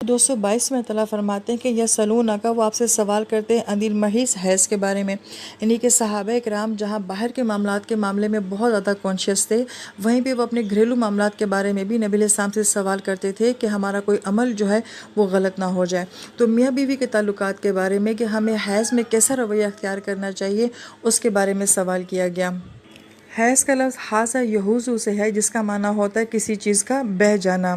222 میں اللہ فرماتے ہیں کہ یسألونک، وہ آپ سے سوال کرتے ہیں عن المحیض، حیض کے بارے میں، یعنی کہ صحابہ کرام جہاں باہر کے معاملات کے معاملے میں بہت زیادہ کانشیس تھے، وہیں پہ وہ اپنے گھریلو معاملات کے بارے میں بھی نبی علیہ السلام سے سوال کرتے تھے کہ ہمارا کوئی عمل جو ہے وہ غلط نہ ہو جائے۔ تو میاں بیوی کے تعلقات کے بارے میں کہ ہمیں حیض میں کیسا رویہ اختیار کرنا چاہیے، اس کے بارے میں سوال کیا گیا۔ حیض کا لفظ حاض یحوزو سے ہے، جس کا معنی ہوتا ہے کسی چیز کا بہہ جانا،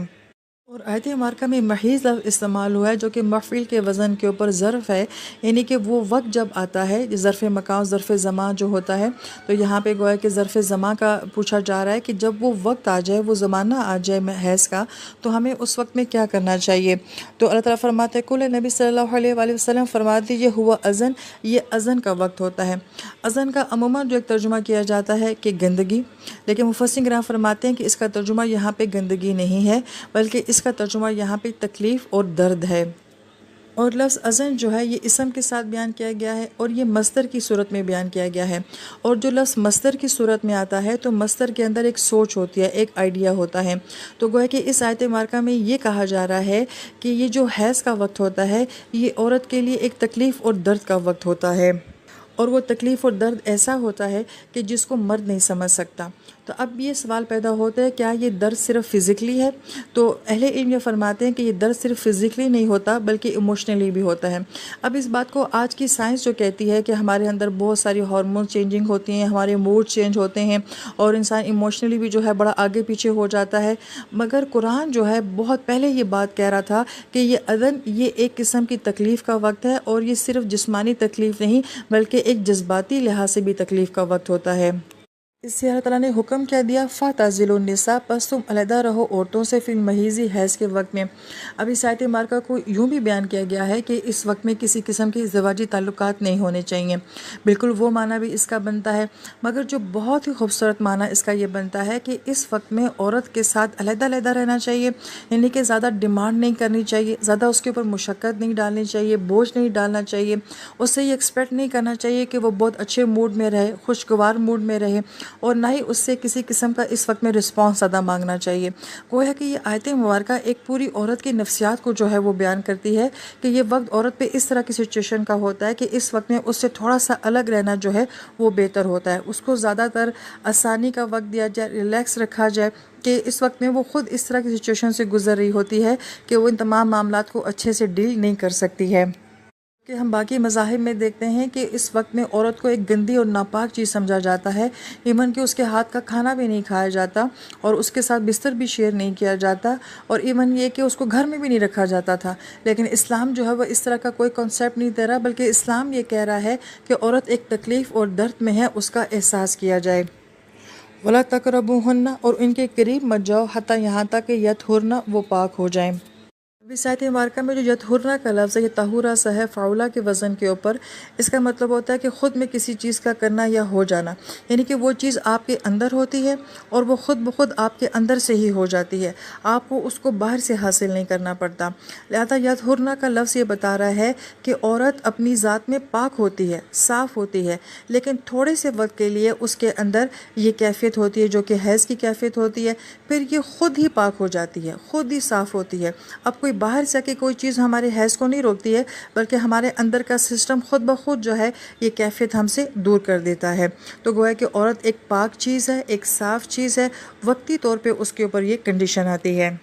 اور آیت مبارکہ میں محیض لفظ استعمال ہوا ہے جو کہ مفعول کے وزن کے اوپر ظرف ہے، یعنی کہ وہ وقت جب آتا ہے، ظرف مکان ظرف زمان جو ہوتا ہے، تو یہاں پہ گویا کہ ظرف زمان کا پوچھا جا رہا ہے کہ جب وہ وقت آ جائے، وہ زمانہ آ جائے حیض کا، تو ہمیں اس وقت میں کیا کرنا چاہیے۔ تو اللہ تعالیٰ فرماتے ہیں کل نبی صلی اللہ علیہ وآلہ وسلم فرما دیجیے ہوا اذن، یہ اذن کا وقت ہوتا ہے۔ اذن کا عموماً جو ایک ترجمہ کیا جاتا ہے کہ گندگی، لیکن مفسرین کرام فرماتے ہیں کہ اس کا ترجمہ یہاں پہ گندگی نہیں ہے، بلکہ اس کا ترجمہ یہاں پہ تکلیف اور درد ہے۔ اور لفظ اذن جو ہے یہ اسم کے ساتھ بیان کیا گیا ہے، اور یہ مصدر کی صورت میں بیان کیا گیا ہے، اور جو لفظ مصدر کی صورت میں آتا ہے تو مصدر کے اندر ایک سوچ ہوتی ہے، ایک آئیڈیا ہوتا ہے۔ تو گویا کہ اس آیت مبارکہ میں یہ کہا جا رہا ہے کہ یہ جو حیض کا وقت ہوتا ہے، یہ عورت کے لیے ایک تکلیف اور درد کا وقت ہوتا ہے، اور وہ تکلیف اور درد ایسا ہوتا ہے کہ جس کو مرد نہیں سمجھ سکتا۔ تو اب یہ سوال پیدا ہوتا ہے کیا یہ درد صرف فزیکلی ہے؟ تو اہل علم یہ فرماتے ہیں کہ یہ درد صرف فزیکلی نہیں ہوتا بلکہ ایموشنلی بھی ہوتا ہے۔ اب اس بات کو آج کی سائنس جو کہتی ہے کہ ہمارے اندر بہت ساری ہارمون چینجنگ ہوتی ہیں، ہمارے موڈ چینج ہوتے ہیں، اور انسان ایموشنلی بھی جو ہے بڑا آگے پیچھے ہو جاتا ہے، مگر قرآن جو ہے بہت پہلے یہ بات کہہ رہا تھا کہ یہ اذن یہ ایک قسم کی تکلیف کا وقت ہے، اور یہ صرف جسمانی تکلیف نہیں بلکہ ایک جذباتی لحاظ سے بھی تکلیف کا وقت ہوتا ہے۔ اس سے اللہ تعالیٰ نے حکم کیا دیا فَاعْتَزِلُوا النِّسَاءَ، پس تم علیحدہ رہو عورتوں سے فی المحیض، حیض کے وقت میں۔ اب اس آیت مبارکہ کو یوں بھی بیان کیا گیا ہے کہ اس وقت میں کسی قسم کے ازدواجی تعلقات نہیں ہونے چاہیے، بالکل وہ معنی بھی اس کا بنتا ہے، مگر جو بہت ہی خوبصورت معنی اس کا یہ بنتا ہے کہ اس وقت میں عورت کے ساتھ علیحدہ علیحدہ رہنا چاہیے، یعنی کہ زیادہ ڈیمانڈ نہیں کرنی چاہیے، زیادہ اس کے اوپر مشقت نہیں ڈالنی چاہیے، بوجھ نہیں ڈالنا چاہیے، اس سے یہ ایکسپیکٹ نہیں کرنا چاہیے کہ وہ بہت اچھے موڈ میں رہے، خوشگوار موڈ میں رہے، اور نہ ہی اس سے کسی قسم کا اس وقت میں رسپانس زیادہ مانگنا چاہیے۔ گویا کہ یہ آیت مبارکہ ایک پوری عورت کی نفسیات کو جو ہے وہ بیان کرتی ہے کہ یہ وقت عورت پہ اس طرح کی سچویشن کا ہوتا ہے کہ اس وقت میں اس سے تھوڑا سا الگ رہنا جو ہے وہ بہتر ہوتا ہے، اس کو زیادہ تر آسانی کا وقت دیا جائے، ریلیکس رکھا جائے، کہ اس وقت میں وہ خود اس طرح کی سچویشن سے گزر رہی ہوتی ہے کہ وہ ان تمام معاملات کو اچھے سے ڈیل نہیں کر سکتی ہے۔ کہ ہم باقی مذاہب میں دیکھتے ہیں کہ اس وقت میں عورت کو ایک گندی اور ناپاک چیز سمجھا جاتا ہے، ایون کہ اس کے ہاتھ کا کھانا بھی نہیں کھایا جاتا، اور اس کے ساتھ بستر بھی شیئر نہیں کیا جاتا، اور ایون یہ کہ اس کو گھر میں بھی نہیں رکھا جاتا تھا۔ لیکن اسلام جو ہے وہ اس طرح کا کوئی کنسیپٹ نہیں دے رہا، بلکہ اسلام یہ کہہ رہا ہے کہ عورت ایک تکلیف اور درد میں ہے، اس کا احساس کیا جائے۔ وَلَا تَقْرَبُوهُنَّ، اور ان کے قریب مت جاؤ، حتیٰ یہاں تک کہ یطہرن، وہ پاک ہو جائیں۔ اس آیت مبارکہ میں جو یطہرن کا لفظ ہے یہ طہورا سا ہے، فعولہ کے وزن کے اوپر، اس کا مطلب ہوتا ہے کہ خود میں کسی چیز کا کرنا یا ہو جانا، یعنی کہ وہ چیز آپ کے اندر ہوتی ہے اور وہ خود بخود آپ کے اندر سے ہی ہو جاتی ہے، آپ کو اس کو باہر سے حاصل نہیں کرنا پڑتا۔ لہذا یطہرن کا لفظ یہ بتا رہا ہے کہ عورت اپنی ذات میں پاک ہوتی ہے، صاف ہوتی ہے، لیکن تھوڑے سے وقت کے لیے اس کے اندر یہ کیفیت ہوتی ہے جو کہ حیض کی کیفیت ہوتی ہے، پھر یہ خود ہی پاک ہو جاتی ہے، خود ہی صاف ہوتی ہے۔ اب کوئی باہر سے کہ کوئی چیز ہمارے حیض کو نہیں روکتی ہے، بلکہ ہمارے اندر کا سسٹم خود بخود جو ہے یہ کیفیت ہم سے دور کر دیتا ہے۔ تو گویا کہ عورت ایک پاک چیز ہے، ایک صاف چیز ہے، وقتی طور پہ اس کے اوپر یہ کنڈیشن آتی ہے۔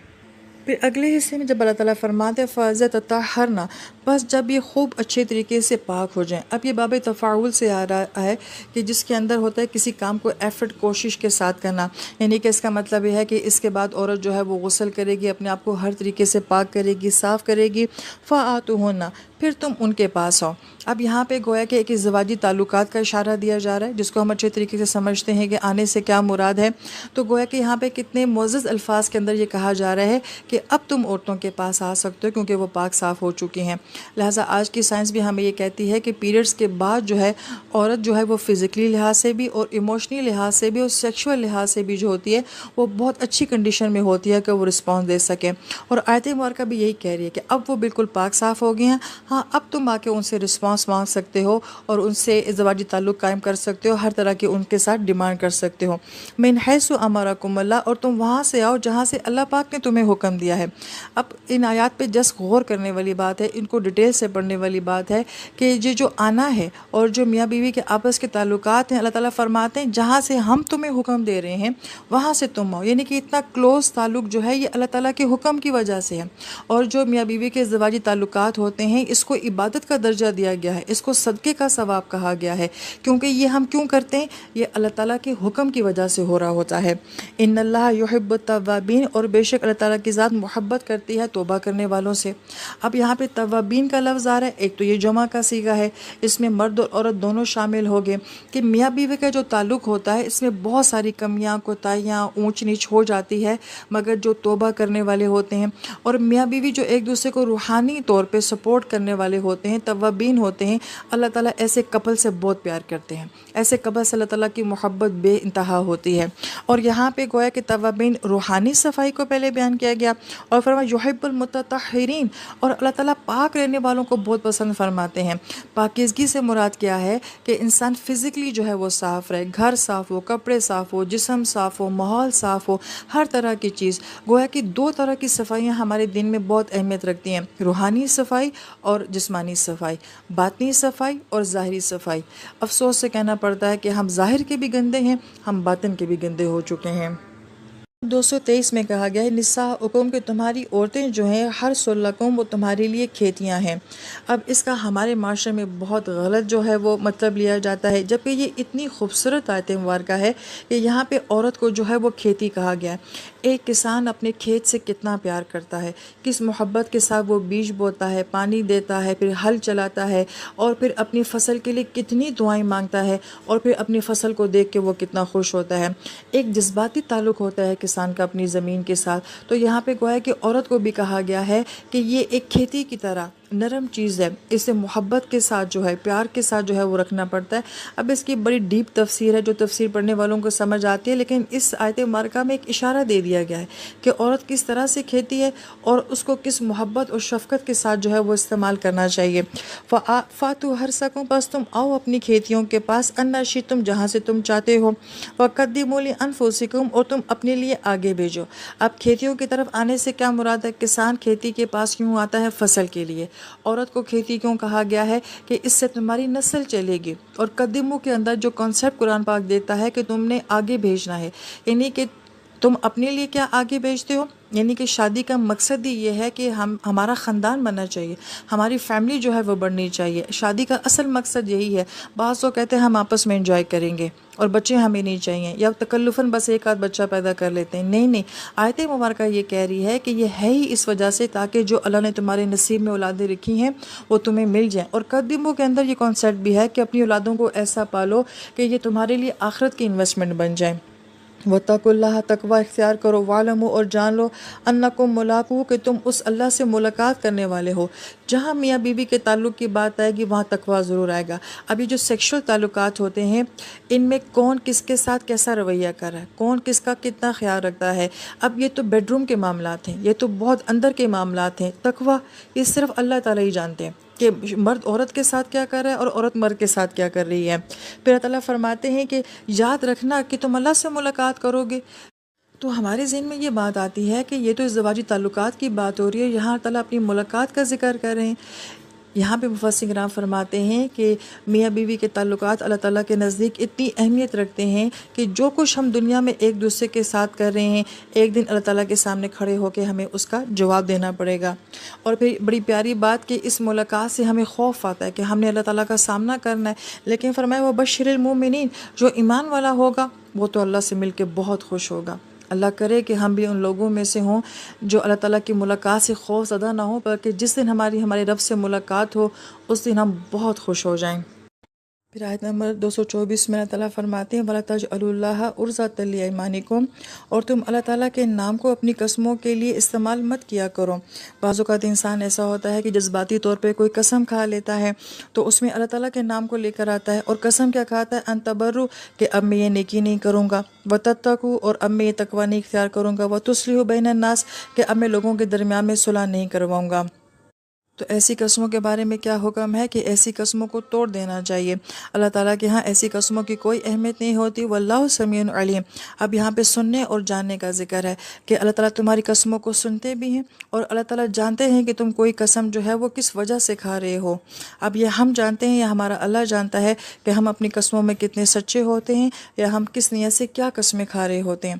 پھر اگلے حصے میں جب اللہ تعالیٰ فرماتے ہیں فَإِذَا تَطَهَّرْنَ، بس جب یہ خوب اچھے طریقے سے پاک ہو جائیں۔ اب یہ باب تفاعل سے آ رہا ہے کہ جس کے اندر ہوتا ہے کسی کام کو ایفرٹ، کوشش کے ساتھ کرنا، یعنی کہ اس کا مطلب یہ ہے کہ اس کے بعد عورت جو ہے وہ غسل کرے گی، اپنے آپ کو ہر طریقے سے پاک کرے گی، صاف کرے گی، فَآتُوهُنَّ، پھر تم ان کے پاس آؤ۔ اب یہاں پہ گویا کہ ایک ازدواجی تعلقات کا اشارہ دیا جا رہا ہے، جس کو ہم اچھے طریقے سے سمجھتے ہیں کہ آنے سے کیا مراد ہے۔ تو گویا کہ یہاں پہ کتنے معزز الفاظ کے اندر یہ کہا جا رہا ہے کہ اب تم عورتوں کے پاس آ سکتے ہو کیونکہ وہ پاک صاف ہو چکی ہیں۔ لہٰذا آج کی سائنس بھی ہمیں یہ کہتی ہے کہ پیریڈز کے بعد جو ہے عورت جو ہے وہ فزیکلی لحاظ سے بھی اور ایموشنلی لحاظ سے بھی اور سیکشول لحاظ سے بھی جو ہوتی ہے وہ بہت اچھی کنڈیشن میں ہوتی ہے کہ وہ رسپانس دے سکیں، اور آیت مبارکہ بھی یہی کہہ رہی ہے کہ اب وہ بالکل پاک صاف ہو گئی ہیں۔ ہاں اب تم آ کے ان سے رسپانس مانگ سکتے ہو اور ان سے ازدواجی تعلق قائم کر سکتے ہو، ہر طرح کی ان کے ساتھ ڈیمانڈ کر سکتے ہو۔ من حیث امرکم اللہ، اور تم وہاں سے آؤ جہاں سے اللہ پاک نے تمہیں حکم دیا ہے۔ اب ان آیات پہ جس غور کرنے والی بات ہے، ان کو ڈیٹیل سے پڑھنے والی بات ہے کہ یہ جو آنا ہے اور جو میاں بیوی کے آپس کے تعلقات ہیں، اللہ تعالیٰ فرماتے ہیں جہاں سے ہم تمہیں حکم دے رہے ہیں وہاں سے تم آؤ، یعنی کہ اتنا کلوز تعلق جو ہے یہ اللہ تعالیٰ کے حکم کی وجہ سے ہے۔ اور جو میاں بیوی کے ازدواجی تعلقات ہوتے ہیں اس کو عبادت کا درجہ دیا گیا ہے، اس کو صدقے کا ثواب کہا گیا ہے، کیونکہ یہ ہم کیوں کرتے ہیں؟ یہ اللہ تعالیٰ کے حکم کی وجہ سے ہو رہا ہوتا ہے۔ ان اللہ یحب التوابین، اور بے شک اللہ تعالیٰ کی ذات محبت کرتی ہے توبہ کرنے والوں سے۔ اب یہاں پہ توابین کا لفظ آ رہا ہے، ایک تو یہ جمع کا صیغہ ہے، اس میں مرد اور عورت دونوں شامل ہو گئے کہ میاں بیوی کا جو تعلق ہوتا ہے اس میں بہت ساری کمیاں کوتاہیاں اونچ نیچ ہو جاتی ہے، مگر جو توبہ کرنے والے ہوتے ہیں اور میاں بیوی جو ایک دوسرے کو روحانی طور پہ سپورٹ کرنے والے ہوتے ہیں، توابین ہوتے ہیں، اللہ تعالیٰ ایسے کپل سے بہت پیار کرتے ہیں، ایسے کپل سے اللہ تعالیٰ کی محبت بے انتہا ہوتی ہے۔ اور یہاں پہ گویا کہ توابین روحانی صفائی کو پہلے بیان کیا گیا، اور فرمایا یحب المتطہرین، اور اللہ تعالیٰ پاک رہنے والوں کو بہت پسند فرماتے ہیں۔ پاکیزگی سے مراد کیا ہے کہ انسان فزیکلی جو ہے وہ صاف رہے، گھر صاف ہو، کپڑے صاف ہو، جسم صاف ہو، ماحول صاف ہو، ہر طرح کی چیز۔ گویا کہ دو طرح کی صفائیاں ہمارے دین میں بہت اہمیت رکھتی ہیں، روحانی صفائی اور جسمانی صفائی، باطنی صفائی اور ظاہری صفائی۔ افسوس سے کہنا پڑتا ہے کہ ہم ظاہر کے بھی گندے ہیں، ہم باطن کے بھی گندے ہو چکے ہیں۔ 223 میں کہا گیا ہے نساؤکم، کہ تمہاری عورتیں جو ہیں ہر سلکم، وہ تمہارے لیے کھیتیاں ہیں۔ اب اس کا ہمارے معاشرے میں بہت غلط جو ہے وہ مطلب لیا جاتا ہے، جبکہ یہ اتنی خوبصورت آیت مبارکہ ہے کہ یہاں پہ عورت کو جو ہے وہ کھیتی کہا گیا ہے۔ ایک کسان اپنے کھیت سے کتنا پیار کرتا ہے، کس محبت کے ساتھ وہ بیج بوتا ہے، پانی دیتا ہے، پھر ہل چلاتا ہے، اور پھر اپنی فصل کے لیے کتنی دعائیں مانگتا ہے، اور پھر اپنی فصل کو دیکھ کے وہ کتنا خوش ہوتا ہے۔ ایک جذباتی تعلق ہوتا ہے کسان کا اپنی زمین کے ساتھ۔ تو یہاں پہ گویا کہ عورت کو بھی کہا گیا ہے کہ یہ ایک کھیتی کی طرح نرم چیز ہے، اسے محبت کے ساتھ جو ہے، پیار کے ساتھ جو ہے وہ رکھنا پڑتا ہے۔ اب اس کی بڑی ڈیپ تفسیر ہے جو تفسیر پڑھنے والوں کو سمجھ آتی ہے، لیکن اس آیت مبارکہ میں ایک اشارہ دے دیا گیا ہے کہ عورت کس طرح سے کھیتی ہے اور اس کو کس محبت اور شفقت کے ساتھ جو ہے وہ استعمال کرنا چاہیے۔ فَاتُوا حَرْثَکُم، بس تم آؤ اپنی کھیتیوں کے پاس، اَنَّا شِئْتُم، جہاں سے تم چاہتے ہو، وَقَدِّمُوا لِأَنفُسِکُم، اور تم اپنے لیے آگے بھیجو۔ اب کھیتیوں کی طرف آنے سے کیا مراد ہے؟ کسان کھیتی کے پاس کیوں آتا ہے؟ فصل کے لیے۔ عورت کو کھیتی کیوں کہا گیا ہے؟ کہ اس سے تمہاری نسل چلے گی۔ اور قدموں کے اندر جو کانسیپٹ قرآن پاک دیتا ہے کہ تم نے آگے بھیجنا ہے، یعنی کہ تم اپنے لیے کیا آگے بھیجتے ہو، یعنی کہ شادی کا مقصد ہی یہ ہے کہ ہمارا خاندان بننا چاہیے، ہماری فیملی جو ہے وہ بڑھنی چاہیے۔ شادی کا اصل مقصد یہی ہے۔ بعض تو کہتے ہیں ہم آپس میں انجوائے کریں گے اور بچے ہمیں نہیں چاہیے، یا تکلفاً بس ایک آدھ بچہ پیدا کر لیتے ہیں۔ نہیں، آیت مبارکہ یہ کہہ رہی ہے کہ یہ ہے ہی اس وجہ سے تاکہ جو اللہ نے تمہارے نصیب میں اولادیں رکھی ہیں وہ تمہیں مل جائیں۔ اور قدموں کے اندر یہ کانسیپٹ بھی ہے کہ اپنی اولادوں کو ایسا پالو کہ یہ تمہارے لیے آخرت کی انویسٹمنٹ بن جائیں۔ وَاتَّقُوا اللَّهَ، تقوی اختیار کرو، وَاعْلَمُوا، اور جان لو، أَنَّكُم مُّلَاقُوهُ، کہ تم اس اللہ سے ملاقات کرنے والے ہو۔ جہاں میاں بیوی کے تعلق کی بات آئے گی وہاں تقوی ضرور آئے گا۔ اب یہ جو سیکشول تعلقات ہوتے ہیں ان میں کون کس کے ساتھ کیسا رویہ کر رہا ہے، کون کس کا کتنا خیال رکھتا ہے، اب یہ تو بیڈ روم کے معاملات ہیں، یہ تو بہت اندر کے معاملات ہیں۔ تقوی یہ صرف اللہ تعالیٰ ہی جانتے ہیں کہ مرد عورت کے ساتھ کیا کر رہا ہے اور عورت مرد کے ساتھ کیا کر رہی ہے۔ پھر اللہ تعالیٰ فرماتے ہیں کہ یاد رکھنا کہ تم اللہ سے ملاقات کرو گے۔ تو ہمارے ذہن میں یہ بات آتی ہے کہ یہ تو ازدواجی تعلقات کی بات ہو رہی ہے، یہاں اللہ تعالیٰ اپنی ملاقات کا ذکر کر رہے ہیں۔ یہاں پہ مفسرین کرام فرماتے ہیں کہ میاں بیوی کے تعلقات اللہ تعالیٰ کے نزدیک اتنی اہمیت رکھتے ہیں کہ جو کچھ ہم دنیا میں ایک دوسرے کے ساتھ کر رہے ہیں ایک دن اللہ تعالیٰ کے سامنے کھڑے ہو کے ہمیں اس کا جواب دینا پڑے گا۔ اور پھر بڑی پیاری بات کہ اس ملاقات سے ہمیں خوف آتا ہے کہ ہم نے اللہ تعالیٰ کا سامنا کرنا ہے، لیکن فرمایا وَبَشِّرِ الْمُؤْمِنِينَ، جو ایمان والا ہوگا وہ تو اللہ سے مل کے بہت خوش ہوگا۔ اللہ کرے کہ ہم بھی ان لوگوں میں سے ہوں جو اللہ تعالیٰ کی ملاقات سے خوف زدہ نہ ہوں، بلکہ جس دن ہمارے رب سے ملاقات ہو اس دن ہم بہت خوش ہو جائیں۔ پھر آیت نمبر 224 میں اللہ تعالیٰ فرماتے ہیں وَلَا تَجْعَلُوا اللَّهَ عُرْضَةً لِأَيْمَانِكُمْ، اور تم اللہ تعالیٰ کے نام کو اپنی قسموں کے لیے استعمال مت کیا کرو۔ بعض اوقات انسان ایسا ہوتا ہے کہ جذباتی طور پہ کوئی قسم کھا لیتا ہے تو اس میں اللہ تعالیٰ کے نام کو لے کر آتا ہے، اور قسم کیا کھاتا ہے؟ ان تبرو، کہ اب میں یہ نیکی نہیں کروں گا، وتتقوا، اور اب میں یہ تقوی نہیں اختیار کروں گا، وتصلحوا بین الناس، کہ اب میں لوگوں کے درمیان میں صلح نہیں کرواؤں گا۔ تو ایسی قسموں کے بارے میں کیا حکم ہے کہ ایسی قسموں کو توڑ دینا چاہیے۔ اللہ تعالیٰ کے ہاں ایسی قسموں کی کوئی اہمیت نہیں ہوتی۔ واللہ سمیع علیم۔ اب یہاں پہ سننے اور جاننے کا ذکر ہے کہ اللہ تعالیٰ تمہاری قسموں کو سنتے بھی ہیں اور اللہ تعالیٰ جانتے ہیں کہ تم کوئی قسم جو ہے وہ کس وجہ سے کھا رہے ہو۔ اب یہ ہم جانتے ہیں یا ہمارا اللہ جانتا ہے کہ ہم اپنی قسموں میں کتنے سچے ہوتے ہیں یا ہم کس نیت سے کیا قسمیں کھا رہے ہوتے ہیں۔